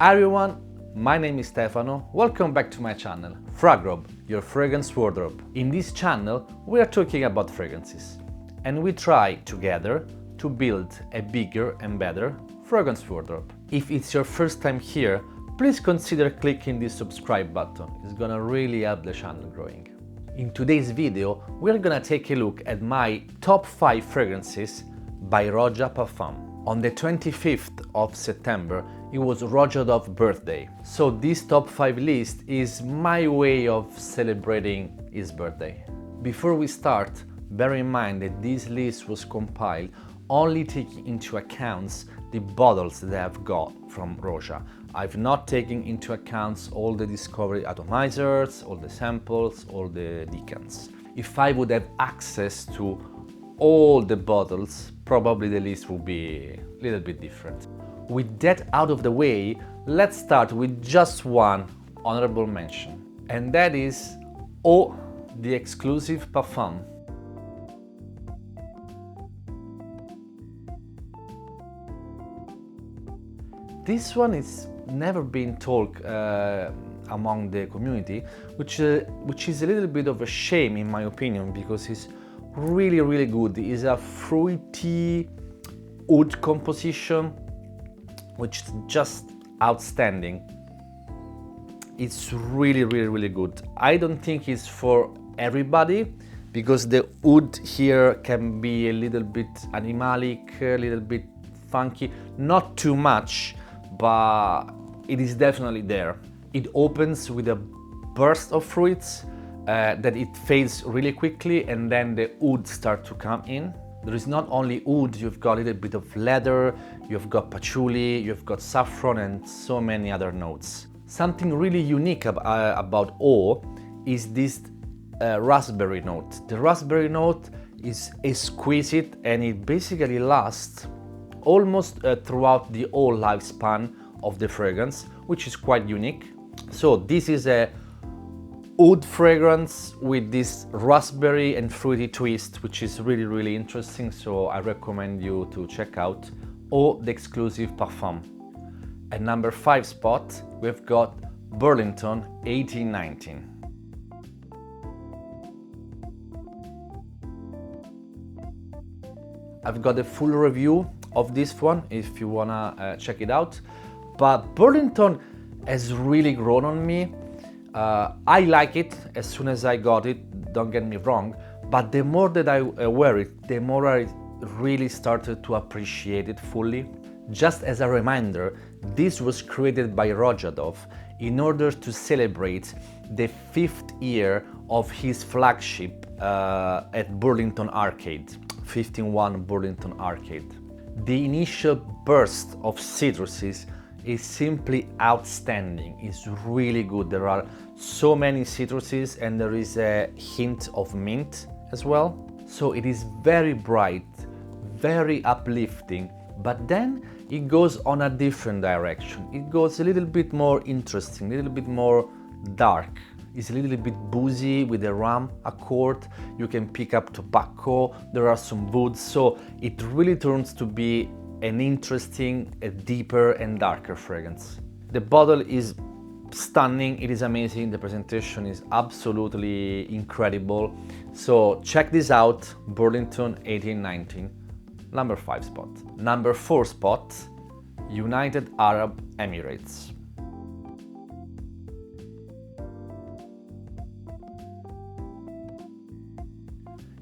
Hi everyone, my name is Stefano. Welcome back to my channel, FragRobe, your fragrance wardrobe. In this channel, we are talking about fragrances, and we try together to build a bigger and better fragrance wardrobe. If it's your first time here, please consider clicking the subscribe button. It's gonna really help the channel growing. In today's video, we're gonna take a look at my top 5 fragrances by ROJA Parfums. On the 25th of September, it was Rojadov's birthday. So this top 5 list is my way of celebrating his birthday. Before we start, bear in mind that this list was compiled only taking into account the bottles that I've got from ROJA. I've not taken into account all the discovery atomizers, all the samples, all the decants. If I would have access to all the bottles, probably the list would be a little bit different. With that out of the way, let's start with just one honorable mention, and that is Haute, the exclusive parfum. This one is never been talked among the community, which is a little bit of a shame in my opinion, because it's really good. It's a fruity oud composition, which is just outstanding. It's really good. I don't think it's for everybody, because the oud here can be a little bit animalic, a little bit funky, not too much, but it is definitely there. It opens with a burst of fruits that it fades really quickly, and then the oud start to come in. There is not only oud, you've got a little bit of leather, you've got patchouli, you've got saffron, and so many other notes. Something really unique about Haute is this raspberry note. The raspberry note is exquisite, and it basically lasts almost throughout the whole lifespan of the fragrance, which is quite unique. So this is a oud fragrance with this raspberry and fruity twist, which is really interesting. So I recommend you to check out Haute, the exclusive parfum. At number 5 spot, we've got Burlington 1819. I've got a full review of this one if you wanna check it out. But Burlington has really grown on me. I like it as soon as I got it, don't get me wrong, but the more that I wear it, the more I really started to appreciate it fully. Just as a reminder, this was created by Rojadov in order to celebrate the 5th year of his flagship at Burlington Arcade, 151 Burlington Arcade. The initial burst of citruses is simply outstanding. It's really good. There are so many citruses, and there is a hint of mint as well. So it is very bright, very uplifting, but then it goes on a different direction. It goes a little bit more interesting, a little bit more dark. It's a little bit boozy with a rum accord. You can pick up tobacco, there are some woods, so it really turns to be an interesting, a deeper and darker fragrance. The bottle is stunning, it is amazing, the presentation is absolutely incredible. So check this out, Burlington 1819, number 5 spot. Number 4 spot, United Arab Emirates.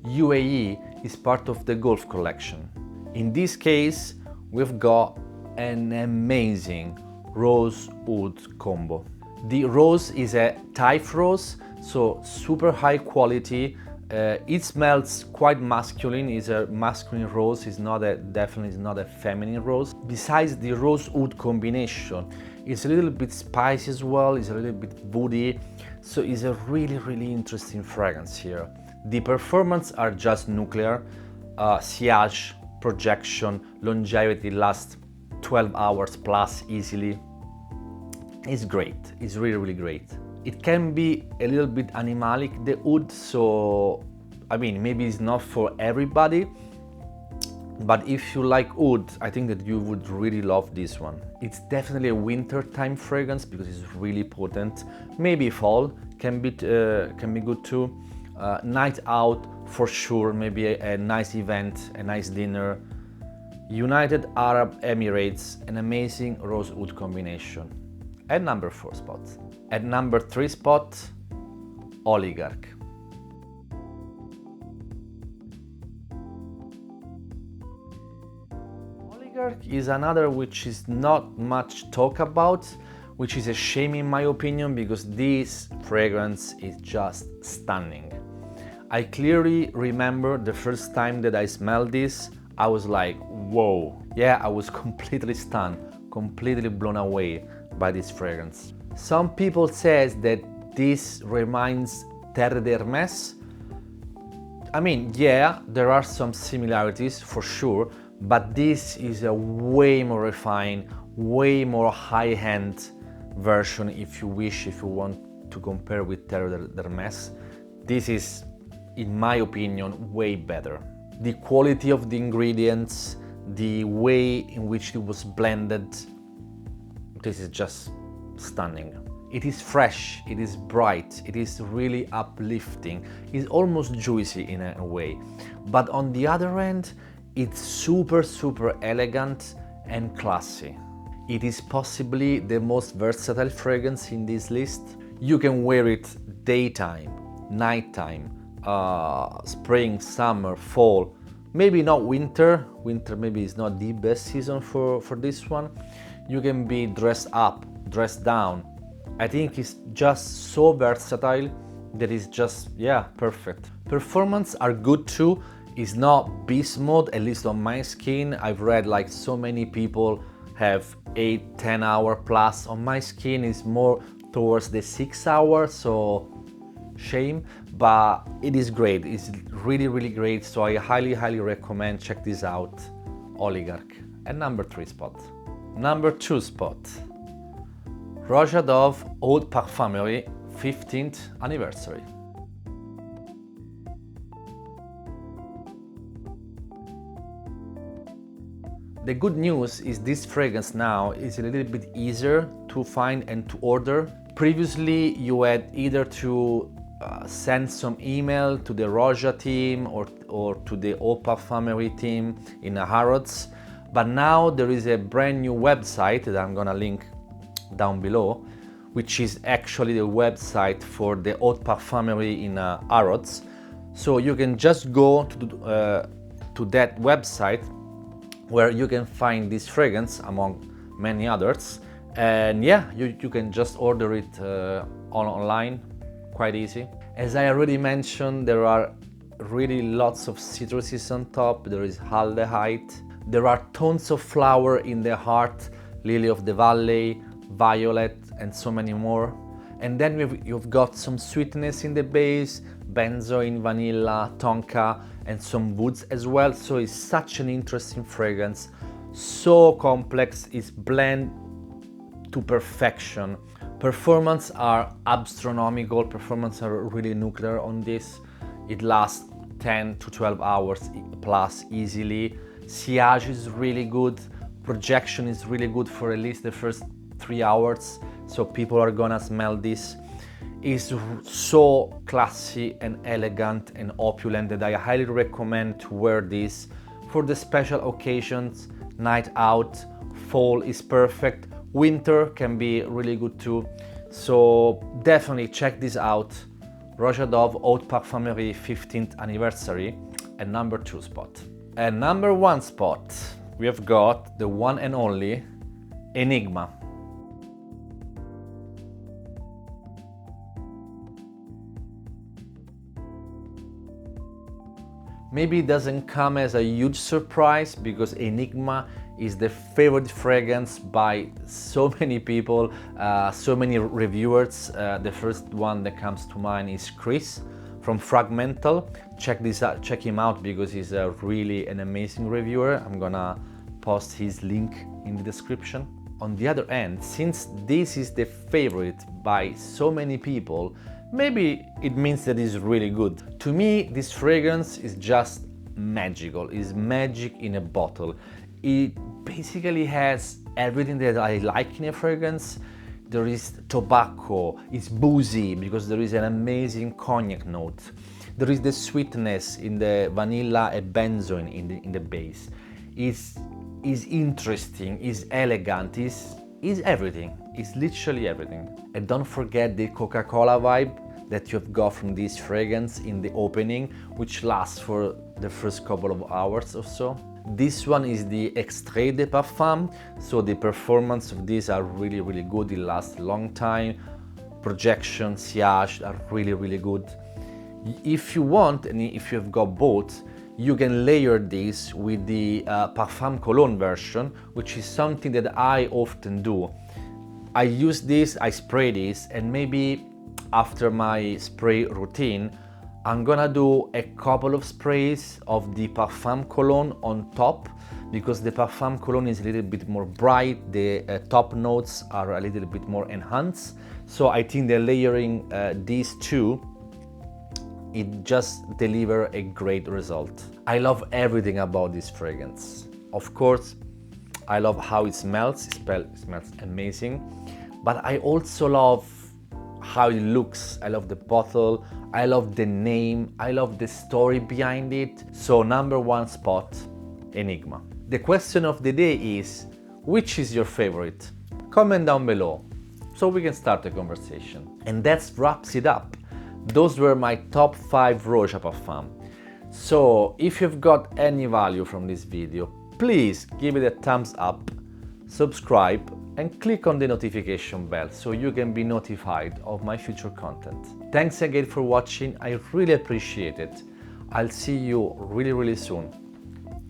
UAE is part of the Gulf collection. In this case, we've got an amazing rose oud combo. The rose is a Taif rose, so super high quality. It smells quite masculine. It's a masculine rose. It's not definitely not a feminine rose. Besides the rose oud combination, it's a little bit spicy as well. It's a little bit woody. So it's a really interesting fragrance here. The performance are just nuclear. Sillage, projection, longevity lasts 12 hours plus easily. It's great. It's really great. It can be a little bit animalic, the oud, so I mean maybe it's not for everybody, But if you like wood, I think that you would really love this one. It's definitely a winter time fragrance because it's really potent. Maybe fall can be good too. Night out for sure, maybe a nice event, a nice dinner. United Arab Emirates, an amazing rosewood combination. At number 4 spot. At number 3 spot, Oligarch. Oligarch is another which is not much talk about, which is a shame in my opinion, because this fragrance is just stunning. I clearly remember the first time that I smelled this, I was like, whoa. Yeah, I was completely stunned, completely blown away by this fragrance. Some people say that this reminds Terre d'Hermès. I mean, yeah, there are some similarities for sure, but this is a way more refined, way more high-end version if you wish, if you want to compare with Terre d'Hermès. This is, in my opinion, way better. The quality of the ingredients, the way in which it was blended, this is just stunning. It is fresh, it is bright, it is really uplifting, it's almost juicy in a way. But on the other end, it's super elegant and classy. It is possibly the most versatile fragrance in this list. You can wear it daytime, nighttime, spring, summer, fall, maybe not winter. Winter maybe is not the best season for this one. You can be dressed up, dressed down. I think it's just so versatile that it's just, yeah, perfect. Performance are good too. It's not beast mode, at least on my skin. I've read like so many people have 8-10 hour plus. On my skin is more towards the 6 hours, so shame, but it is great. It's really great, so I highly recommend. Check this out. Oligarch. At number 3 spot. Number 2 spot, ROJA Haute Perfumerie 15th anniversary. The good news is this fragrance now is a little bit easier to find and to order. Previously, you had either to send some email to the ROJA team or to the Haute Perfumerie team in Harrods, but now there is a brand new website that I'm gonna link down below, which is actually the website for the Haute Perfumerie in Harrods. So you can just go to that website where you can find this fragrance among many others, and yeah, you can just order it online, quite easy. As I already mentioned, there are really lots of citruses on top. There is aldehyde, there are tons of flower in the heart, lily of the valley, violet, and so many more. And then you've got some sweetness in the base, benzoin, vanilla, tonka, and some woods as well. So it's such an interesting fragrance, so complex, it's blend to perfection. Performance are astronomical, performance are really nuclear on this. It lasts 10 to 12 hours plus easily. Sillage is really good, projection is really good for at least the first 3 hours, so people are gonna smell this. It's so classy and elegant and opulent that I highly recommend to wear this for the special occasions. Night out, fall is perfect, winter can be really good too, so definitely check this out. ROJA Haute Perfumerie 15th anniversary at number 2 spot. At number 1 spot, we have got the one and only Enigma. Maybe it doesn't come as a huge surprise because Enigma is the favorite fragrance by so many people, so many reviewers. The first one that comes to mind is Chris from Fragmental. Check him out because he's really an amazing reviewer. I'm gonna post his link in the description. On the other end, since this is the favorite by so many people, maybe it means that it's really good. To me, this fragrance is just magical, is magic in a bottle. It basically has everything that I like in a fragrance. There is tobacco, it's boozy because there is an amazing cognac note. There is the sweetness in the vanilla and benzoin in the base. Is interesting, is elegant, is everything. It's literally everything. And don't forget the Coca-Cola vibe that you've got from this fragrance in the opening, which lasts for the first couple of hours or so. This one is the Extrait de Parfum, so the performance of these are really, really good. It lasts a long time. Projection, sillage are really, really good. If you want, and if you've got both, you can layer this with the Parfum Cologne version, which is something that I often do. I use this, I spray this, and maybe after my spray routine, I'm gonna do a couple of sprays of the Parfum Cologne on top, because the Parfum Cologne is a little bit more bright, the top notes are a little bit more enhanced. So I think that layering these two, it just delivers a great result. I love everything about this fragrance. Of course, I love how it smells. It smells amazing, but I also love how it looks. I love the bottle, I love the name, I love the story behind it. So number one spot, Enigma. The question of the day is, which is your favorite? Comment down below so we can start a conversation. And that wraps it up. Those were my top 5 ROJA Parfums. So if you've got any value from this video, please give it a thumbs up, subscribe, and click on the notification bell so you can be notified of my future content. Thanks again for watching, I really appreciate it. I'll see you really, really soon.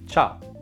Ciao!